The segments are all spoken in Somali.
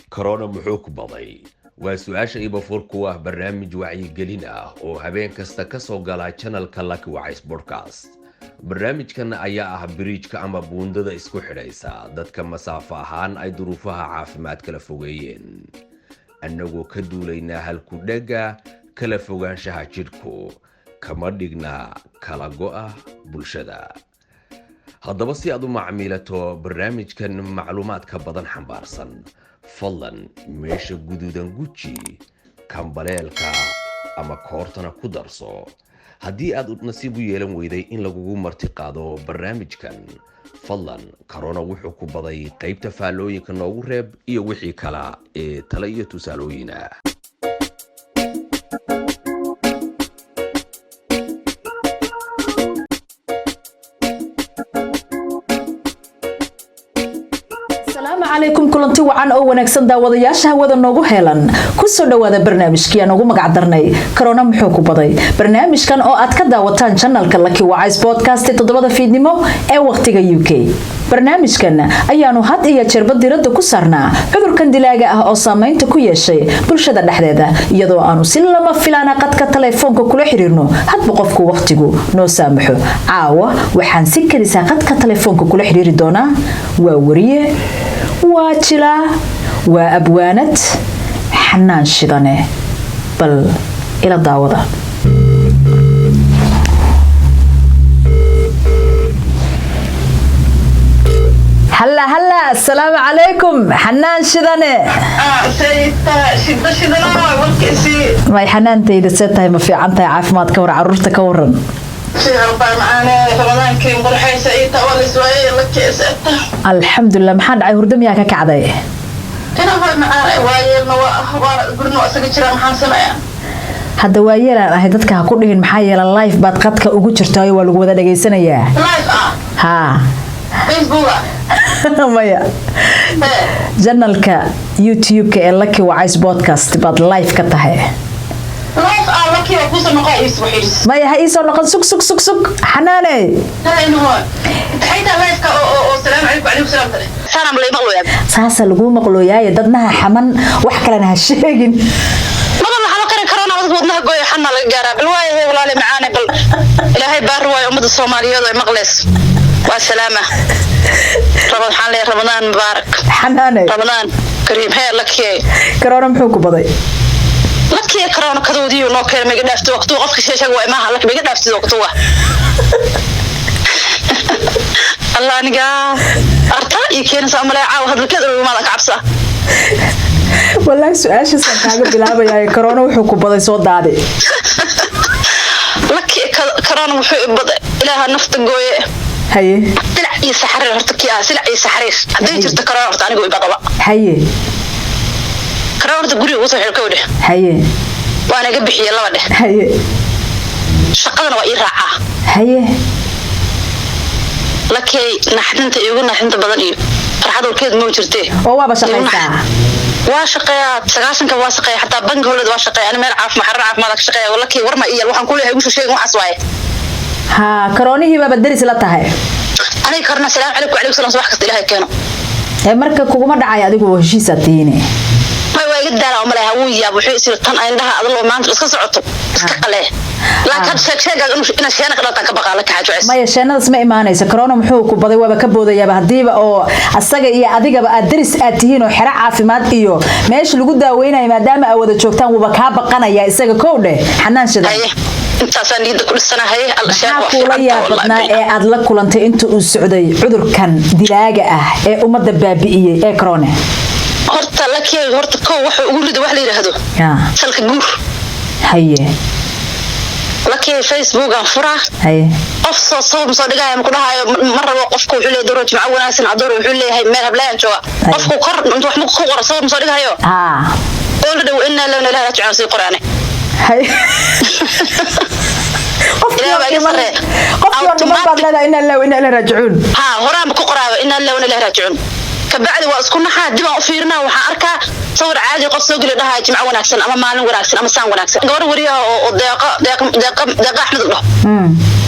corona muxuu ku baday waa su'aasha iba furku ah barnaamij wacyigelin ah oo habeen kasta ka soo gala channelka Lucky Wise Podcast. barnaamijkan ayaa ah bridge-ka ama buundada isku xidhaysa dadka masaafo ahaan ay duruufaha caafimaad kala fogeeyeen annagoo ka duulaynaa halku dhaga kala fogaanshaha jidhku kama dhigna kala go'a bulshada. haddaba si aad u macmiilato barnaamijkan macluumaadka badan xambaarsan fadlan meesha guduudan guji kambaleelka ama koortana ku darso haddii aad nasiib u yeelan weyday in lagugu marti qaado barnaamijkan fadlan corona wuxuu ku baday qaybta faallooyinka noogu reeb iyo wixii kala ee talo iyo tusaalooyin ah. عليكم كلنتي وعن أو ونكسن داودياشها وذا نوجو هيلان كسر دوادا برنامج كي أنا جو مقعدرني كورونا محوكو بدي برنامج كان أو أتكدا وتان channel كلاكي وعايز بودكاست تضبط في دمو أو وقت UK برنامج كان أيانو هاد إيا تشربت ديرد كسرنا عذر كان دلاجة أو سامين تكوي شيء برشة الحدادة يدو أنو سلما فلانا قد كتليفونك كل حريرنو هاد بقفكو وقتكو نو سامحو عاوة وحان سكريسا قد كتليفونك كل حريري دونا ووريه واجلا وأبوانت حنان شدانه بل إلى الدعوة هلا السلام عليكم حنان شدانه ما حنان تيدي ستة ما في عنتها عافمات كور عرورتك كورن الحمد لله ما حد عيور دم ياك كعدي هذا وايل أنا هدتك هكونين محيل اللايف بعد قدك أقول شرطاي والجودة دقي سنة يا ها فيسبوك مايا جنالك يوتيوب كألك وعايز بودكاست بعد لايف كتاه ما يهيسو نقل سك حناني ساسا لغو مقلو ياي دادناها حمان وحكالنا هالشيقين مدن لحما قرن كورونا ودناها قوي حنا لقارا بالواي هي ولالي معاني بل إلهي بارواي أمد الصومالية مقلس والسلامة رمضان مبارك حناني رمضان كريم هي لك ياي كورونا محوكو بضي لكي كورونا كدودي ونوكل ما قدافت وقتو قفك شي شغوي ما لك ما قدافت وقتو الله نقا ارتا يكين ساملا عاو هاد الكدر ما لك عبسه والله سؤال شي سان كاغا بلابايا كورونا وحو ku baday soo daade لكي كورونا وحو baday ilaaha nafta gooye haye dilaa iyo saxariir horta kiya silaa iyo saxariir hadii jirto koroona horta anigu iba qaba haye كرامة الجري وصل حركة هي وأنا جنب حي الله وده هي شقنا وإيرعة هي لكن نحن تيجون نحن تبضني فرحة الكيد موجرتي هو بشقيتها واشقيات سقاسن كواسقي حتى بنك هو اللي واشقي أنا ما أعرف محرر عارف مالك شقي ولا كي ورما إيال وحن كله هيوش شيء وعصواي ها كروني هي بدرس لا تهاي أنا كرنا سلام عليكم وعليكم السلام صباح كست إلهي كانوا marka kuguma dhacay adigu heshiisatiine ma way gadaala oo malaha uu yaab wuxuu isir tan indhaha adoo maanta iska socoto iska qale laakiin sheegay inuu sheena qadanta ka baqala ka xajo ma yeeshanadas ma iimaanaysa corona muxuu ku baday waaba ka boodayaba hadiiba oo asaga iyo adigaba aad daris aad tihiin oo xira caafimaad iyo meesh lagu daaweynayo maadaama ay wada joogtaan waba ka baqanaya isaga koowdhe xanaan shida intaasaan niida ku dhisanahay al-shaab waa ee aad la kulantay inta uu socday cudurkan dilaaga ah ee umada baabi'iyay ee corona horta lakii horta koo waxa ugu rido wax la yiraahdo salka guur haye lakii Facebook aan fura haye qof soo dhigay ma ku dhahayo mar rabo qofku wuxuu leeyahay doro jimco wanaagsan adoor wuxuu leeyahay meel hablaan jooga qofku kor inta wax ma ku qoro soo dhigayo oo la dhaw inna la ilaha illa anta quraani haye قف ما بعد لا إن الله وإن الله راجعون ها هرام كقرابة إن الله وإن الله راجعون كبعد واسكنا حد دم أفيرنا وحاركة صور عادي قف سوق لها جمع وناكسن أما مال وناكسن أما سان وناكسن قبر وريها دقة أحمد الله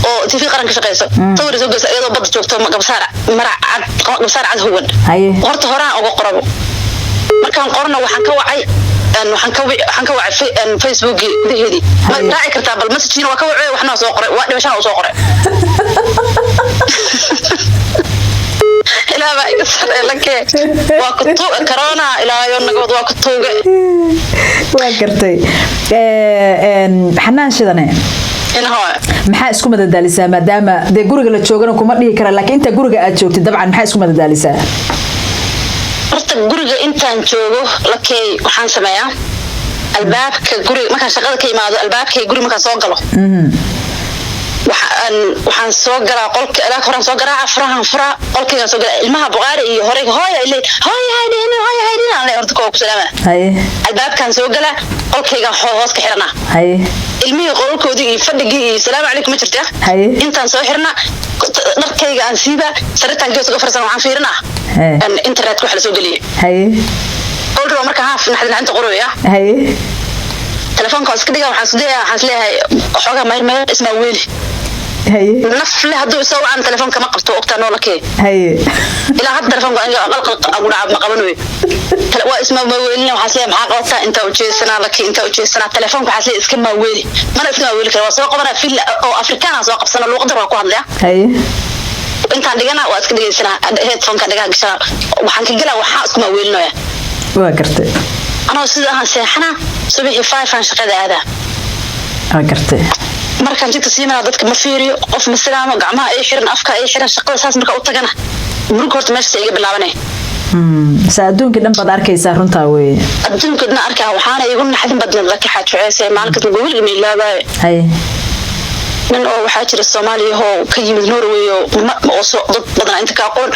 أو تفي قرن كشقيسة صور سوق أيضا بدر شوفته قبصار مرع قبصار عاد هون ورت هرام أو قرابه markaan qorno waxaan ka wacay Facebook gudaheedii ma raaci kartaa bal message waa ka wacay waxna soo qoray waa dhibashaan soo qoray ilaa baa iga sare lakee waa ku tuuga corona ilaa iyo nagad waa ku tuuga waa gartay xanaan shidane maxaa isku madadaalisaa maadaama dee guriga la joogana kuma dhihi kara laakiin inta guriga aad joogtid dabcan maxaa isku madadaalisaa horta guriga intaan joogo lakay waxaan sameeyaa albaabka guriga markaan shaqada ka imaado albaabka guriga markaan soo galo waxaan soo galaa qolka ilaa horaan soo garaa afrahan fura qolkayga soo galaa ilmaha buqaari iyo hore hooyo haydin aan le horta ku salaama albaabkan soo galaa qolkayga hoos ka xirana ilmihii qolkoodii iyo fadhigii iyo salaamu calaykum ma jirtaa intaan soo xirna dharkayga aan siiba saritaan gees uga farsan waxaan fiirinaa internetka waxa la soo geliyay qolka marka haaf naxdinta qoraya telefoonka iska dhiga waxaan leeyahay xoogaa mayr ismaa weeli nafle hadduu soo wacan telefoonka ma qabto ogtaa noolakee ilaa hadda telefoonka aniga qalqal agu dhaca ma qabanayo waa ismaa weelina waxaan leeyahay maxaa qabataa intaa ujeesanaa lakee intaa ujeesanaa telefoonka waxaan leeyahay iska maa weeli mana iska maa weeli kara waa soo qabanaa fil oo afrikaan soo qabsana luuqadar waa ku hadlaya intaan dhigana waa iska dhigaysanaa headphoneka dhigaa gashaa waxaan ka galaa waxaa isku maa weelinaya waa gartay anoo sida aan seexana subaxii 5 aan shaqada aadaa waa gartay markaan jidka siimana dadka ma fiiriyo qof ma salaamo gacmaha ay xiran afka ay xiran shaqada saas marka u tagana murugo horta meesha iga bilaabanay adduunka dhan baad arkaysaa runtaa weeye adduunka dhan arkaa waxaana igu naxdin badneed laki xaajuceysay maalinkas gobol ima ilaabaayo nin oo waxaa jira Soomaaliya oo ka yimid Norway oo dad badan inta ka aqoon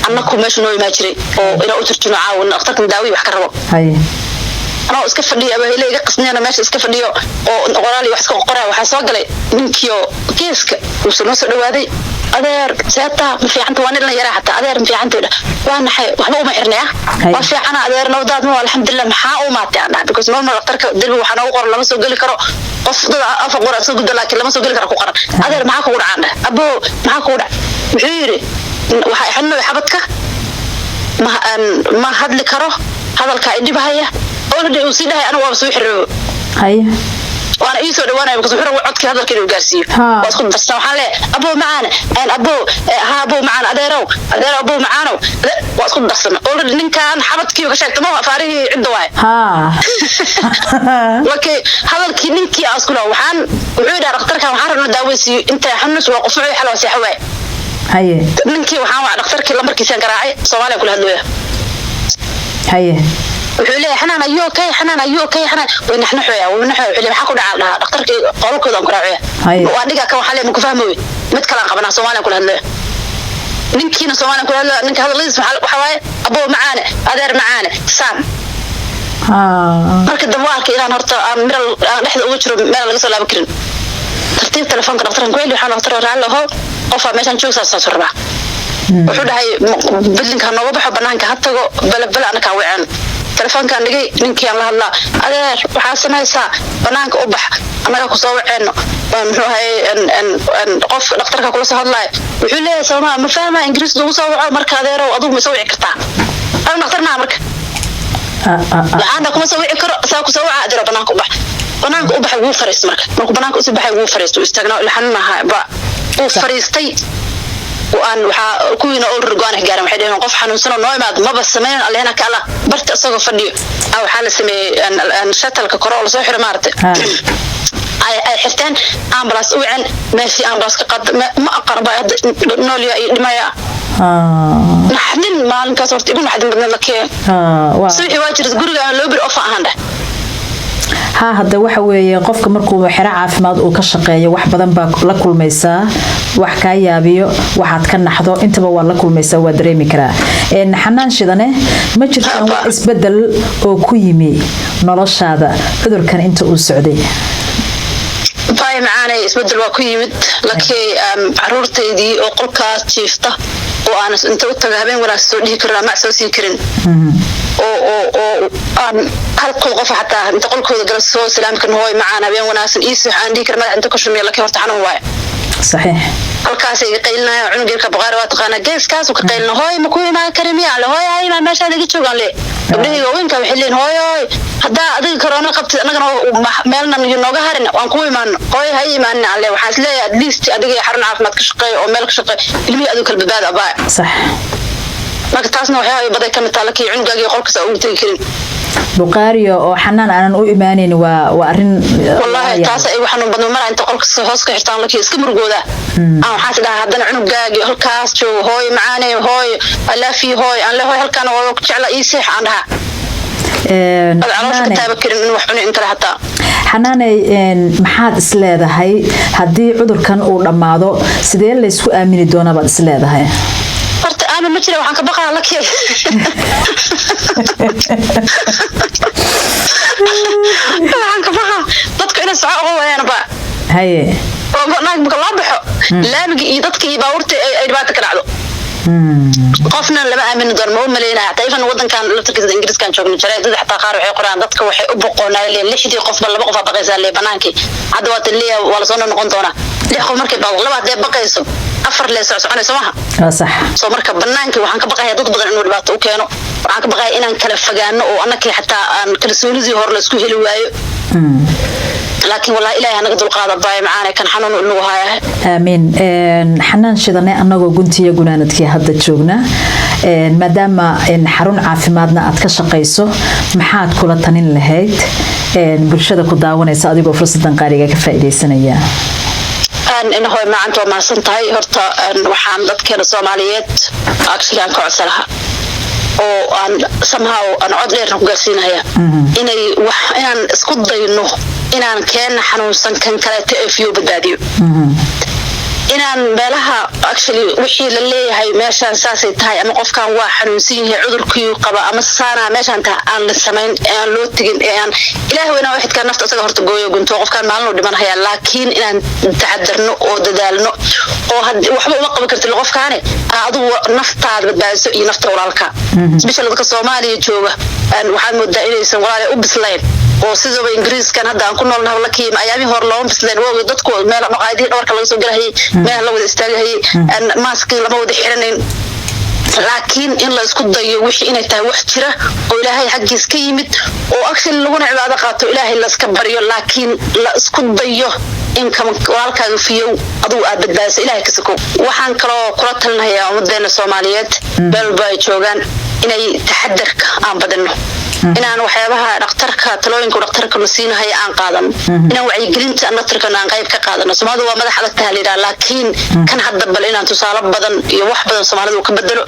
annaku meesha noo imaa jiray oo ila u turjuno caawin waqtigan daawi wax ka rabo anoo iska fadhiyo abaheelay iga qasnayna meesha iska fadhiyo oo qoraal wax iska qoraa waxa soo galay ninkii geeska uu soo dhawaaday adeer seeta ma fiicanta waan la yaraa hatta adeer ma fiicanta waa naxay waxba uma xirnaa waa fiicana adeer nabadaad ma alxamdulillah maxaa u maatay ana because normal waqtarka dib waxa noogu qoran lama soo gali karo qof dad af qora soo guddo laakiin lama soo gali karo ku qoran adeer maxaa ku dhacana abo maxaa ku dhac wuxuu yiri waxa xanno xabadka ma hadli karo hadalka ay dhibahaya oo la uu sidahay ana waa soo xirro وانا ايسو دوانا بكسو حرو عدكي هذا الكيلو قاسيو واسكو بس وحالي ابو معانا ان ابو ها ابو معانا اديرو ابو معانا واسكو دخسنا اول نين كان حبدكي وكشاكت ما فاري عند واي وكي هذا الكي نينكي اسكو لو waxaan wuxuu dhaar dhakhtarka waxaan rabnaa daawaysiyo inta xanus waa qofay xal waa saxway haye ninkii waxaan waa dhakhtarkii lambarkiisa garaacay Soomaaliya kula hadlaya haye wuxuu leeyahay xanaan ayuu kay xanaan ونحن حويا اللي حكوا على دكتور قالوا كذا قراعه واديقا كان waxa leeyahay ku fahmay mid kala qabana Soomaaliya kula hadlay ninkiina Soomaaliya kula hadlay ninka hadalkiisa waxa waaye abo macaane adeer macaane saan marka dawaarka inaan horta miral dhexda ugu jiro meel laga soo laabo karin tartiib telefoonka dhakhtarka ku leeyahay waxaan dhakhtar raalaho qof meeshan joogsa soo surba wuxuu dhahay bilinka nooga baxo banaanka ha tago balbal ana ka wacaan telefoonka dhigay ninkii aan la hadlaa adeer waxa samaysaa banaanka u bax anaga ku soo waceeno wuxuu hay qof dhakhtarka kula soo hadlay wuxuu leeyahay Soomaa ma fahma Ingiriis ugu soo waco marka adeerow adigu ma soo wici kartaa aan dhakhtarna marka laana kuma soo wici karo saa ku soo waca adeer banaanka u bax wuu fariis marka banaanka u soo baxay wuu fariisto istaagna ilxanaha ba uu fariistay وأن كوينا أول رجعنا حجارة محدين قف حنوسنا نوعا ما بس سمين اللي هنا كلا برت أصغر فديو أو حالة سمي أن شتل كقراءة صحيح مارت أي حفتان أمبراس وعن ماشي أمبراس كقد ما أقرب نوليا لما يا نحدين ما نكسرت يقول نحدين بدنا لك سوي واجر تقول لو بالأوفا عنده ها هذا waxa weeye qofka markuu xira caafimaad uu ka shaqeeyo wax badan baa la kulmaysaa wax ka yaabiyo waxaad ka naxdo intaba waa la kulmaysaa waa dareemi karaa xanaan shidane ma jirtaan wax isbedel oo ku yimi noloshaada cudurkan inta uu socday باي معانا isbedel waa ku yimid laakiin caruurteedii oo qolkaas jiifta oo aan inta u taga habeen walaas soo dhigi karaa ma soo sii karin oo hal qof xataa inta qolkooda gal soo salaam kan hooy macaan habeen wanaagsan iis waxaan dhigi karaa inta ku shumeeyo laakiin horta xanuun waay صحيح halkaas ay qaylnaa cunugeerka baqaar waa taqaana geeskaas oo ka qaylna hooy ma ku imaan karimiya la hooy ay ma meesha laga joogan le gabdhaha weynka waxay leeyihiin hooy hadaa adiga corona qabtid anagana meelna nooga harin waan ku imaan hooy hay imaan alle waxa isleeyahay at least adiga xarun caafimaad ka shaqeeyo oo meel ka shaqeeyo ilmi adiga kala badbaad abaa صح marka taasna waxay baday ka mid tahay laakiin cunugaaga qolkiisa uu tagi karin بقاريو أو حنان أنا نقول إيمانين وأرن والله تاس أي واحد من بدو مرة أنت قولك هوس كحتان لك يسكمر جوده أنا حاسة هذا عنو جاي هالكاس شو هوي معاني هوي ألا في هوي أنا هوي هالكان وقت على يسيح عنها هذا عروس كتاب كريم إنه وحنا أنت حتى حنان محاد سلادة هاي هدي عذر كان أول لما هذا سديل اللي سوء أمين دونا بعد سلادة هاي فرت أنا مثل وحنا كبقى لك وحنا كبقى ضدك إنا سعاء هو أنا بقى هاي ناك بقى بحو لا بقى ضدك يباورت أي دبعتك العدو qofna lama aamin doon ma maleynaa tayfan wadankan laftirkiisa ingiriiskan joogno jiray dad xataa qaar waxay qoraan dadka waxay u boqonayeen lixdii qof laba qof baqaysa le banaankii hadda waa taliya wala soo noqon doona lix qof markay baa laba hadee baqayso afar le soconayso maaha صح soo marka banaankii waxaan ka baqayaa dad badan inuu dhibaato u keeno waxaan ka baqayaa inaan kala fogaano oo annakii xataa aan kalsoonidii hor la isku heli waayo لكن والله إلهي أنا قد القاضي باي معانا كان حنون إنه هاي آمين حنان شدنا أنا قلتي يا جنانتك هذا تشوفنا ما دام إن حرون عافمادنا أتكشف قيسو محاد كل تنين لهيت برشة كداون يساعدك وفرصة قارئة كفائدة سنية إنه هو ما عنده ما سنتهاي هرتا وحان ضدك الصوماليات أكشلي عن كعسلها oo aan somehow aan cod dheer ku gaarsiinaya inaan isku dayno inaan keen xanuunsan kan kale TFU badbaadiyo inaan meelaha actually wixii la leeyahay meeshaan saasay tahay ama qofkan waa xanuunsan yahay cudurkii qaba ama saana meeshaan aan la sameyn aan loo tigin aan ilaahay inaa waxid ka nafta asaga horta gooyo gunto qofkan maalin u dhimanaya laakiin inaan taxadarno oo dadaalno oo waxba uma qaban kartid qofkaani adigu naftaada badbaadiso iyo nafta walaalka especially dadka Soomaaliya jooga waxaan moodaa inaysan walaal u bislayn oo sidoo ingiriiskan hadda aan ku noolnahay lakiin ayaami hor loo bislayn oo dadku meel maqaayadii dhawarka laga soo galay meel la wada istaagay maaski lama wada xiranayn laakiin in la isku dayo wixii inay tahay wax jira oo ilaahay xaqiis ka yimid oo action lagu cibaado qaato ilaahay la iska bariyo laakiin la isku dayo in kama walaalkaaga fiyow aduu aad badbaadiso ilaahay ka sako waxaan kaloo kula talinayaa ummadeena Soomaaliyeed balba ay joogan inay taxadarka aan badano inaan waxyaabaha dhaqtarka talooyinka dhaqtarka la siinahay aan qaadan inaan wacyigelinta dhaqtarka aan qayb ka qaadano Soomaalidu waa madax adag tahay laakiin kan hadda bal inaan tusaale badan iyo wax badan Soomaalidu ka bedelo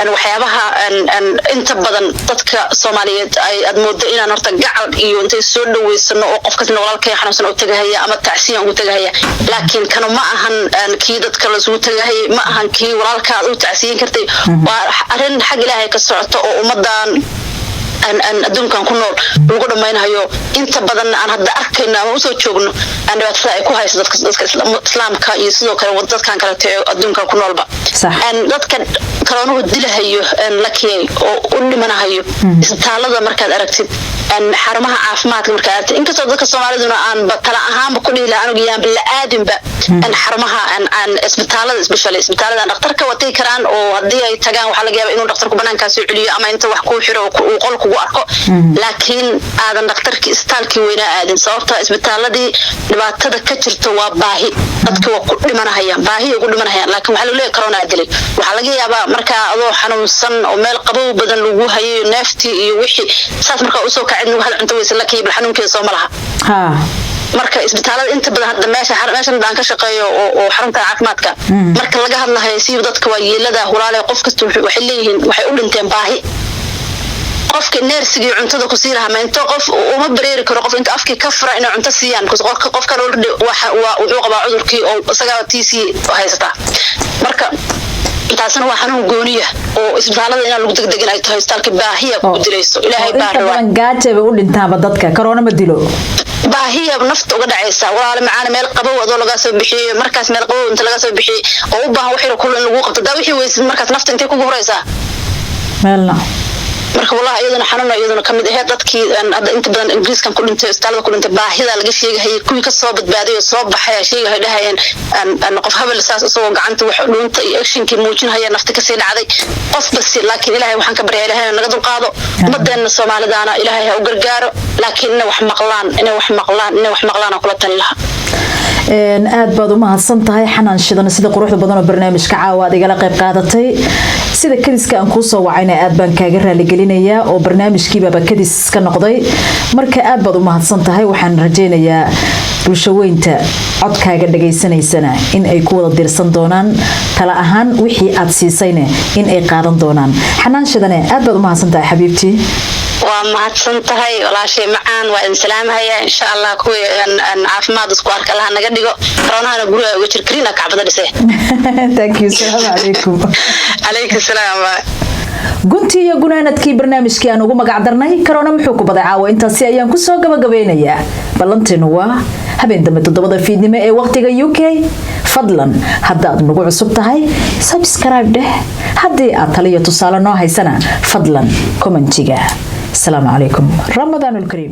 aan waxyaabaha aan inta badan dadka Soomaaliyeed ay admoodo inaan horta gacal iyo intay soo dhaweysano oo qofka walaalkay xanuunsan oo tagahaya ama tacsiin ugu tagahaya laakiin kanu ma ahan kii dadka la soo tagahay ma ahan kii walaalka u tacsiin kartay waa arin xaq Ilaahay ka socoto oo ummadan أن أدونكم كنول لقول ما ينهيو أنت بدنا أن هذا أركنا وسو تشوفنا أن بتفرق كويس ضد إسلام كيسلو كان ضد كان كانت أدونكم كنول بقى أن ضد كان كانوا الدلة هيو أن لكي أولي من هيو استعلاء ذا مركز أركتين أن حرمها عافمات المركز إنك صدق الصومالي دون أن بطلع أهم بكل إلى أنو جيان بالآدم بقى أن حرمها أن استعلاء سبيشالي استعلاء أن دكتورك وتي كران وهدي تجان وحلقة إنه دكتورك بنان كاسو عليا أما أنت وحكو حرو وقولك laakiin aadan dhaqtarkii istaalkii weynaa aadin sababta isbitaaladii dhibaatada ka jirto waa baahi dadku waa ku dhimanayaan baahi ugu dhimanayaan laakiin waxa lagu leeyahay corona dilay waxa laga yaabaa marka adoo xanuunsan oo meel qabow badan lagu hayo neefti iyo wixii saas marka u soo kacin waxa cunto weysan laakiin bil xanuunkeeda soo malaha marka isbitaalada inta badan hadda meeshan daan ka shaqeeyo oo xarunta caafimaadka marka laga hadlayo si dadka waa yeelada hulaale qof kasta waxay leeyihiin waxay u dhinteen baahi qofka neersiga cuntada ku siiraha ma inta qof uma bareeri karo qof inta afkii ka fara inay cunto siiyaan qofka waxa wuxuu qabaa cudurkii oo isaga TC haysata marka taasna waa xanuun gooniya oo isbitaalada in lagu degdegin ay tahay isbitaalka baahiya ku dirayso ilaahay baarwa gaajaba u dhintaaba dadka corona ma dilo baahiya nafta uga dhacaysa walaal macaan meel qabow adoo laga soo bixiyay markaas meel qabow inta laga soo bixiyay oo u baahan wixii kullu in lagu qabto daa wixii weys markaas nafta intee ku horeysa meelna marka wallahi iyaduna xanuun iyaduna kamid ah dadkii hadda inta badan ingiriiskan ku dhintay isbitaalada ku dhintay baahida laga sheegay kuwii ka soo badbaaday oo soo baxay sheegay dhahayeen qof habal saas isagoo gacanta wax dhuunta iyo actionkii muujinaya nafta ka sii dhacday qof bas laakiin ilaahay waxaan ka baryaa ilaahay naga dulqaado ummadeena Soomaalidaana ilaahay ha u gargaaro laakiin wax maqlaan kula tan laha aad baad u mahadsan tahay xanaan shidan sida quruxda badan oo barnaamijka caawa igala qayb qaadatay sida kaliska aan ku soo wacayna aad baan kaaga raali gelinayaa oo barnaamijkiiba kadis ka noqday marka aad baad u mahadsan tahay waxaan rajaynayaa bulshaweynta codkaaga dhageysanaysana in ay ku wada dirsan doonaan tala ahaan wixii aad siisayna in ay qaadan doonaan xanaan shidane aad baad u mahadsan tahay xabiibtii waa mahadsan tahay walaashay macaan waa in salaamaya insha Allah kuwa caafimaad isku arka laha naga dhigo roonahana guriga uga jirkriina kacbada dhisay thank you assalamu alaykum alaykum salaam gunti iyo gunaanadkii barnaamijkii aan ugu magac darnay corona muxuu ku baday caawa intaasi ayaan ku soo gabagabeynayaa ballanteenu waa habeen dambe 7 fiidnimo ee waqtiga UK fadlan haddaad nagu cusub tahay subscribe dheh haddii aad taliyo tusaale noo haysana fadlan commentiga السلام عليكم رمضان الكريم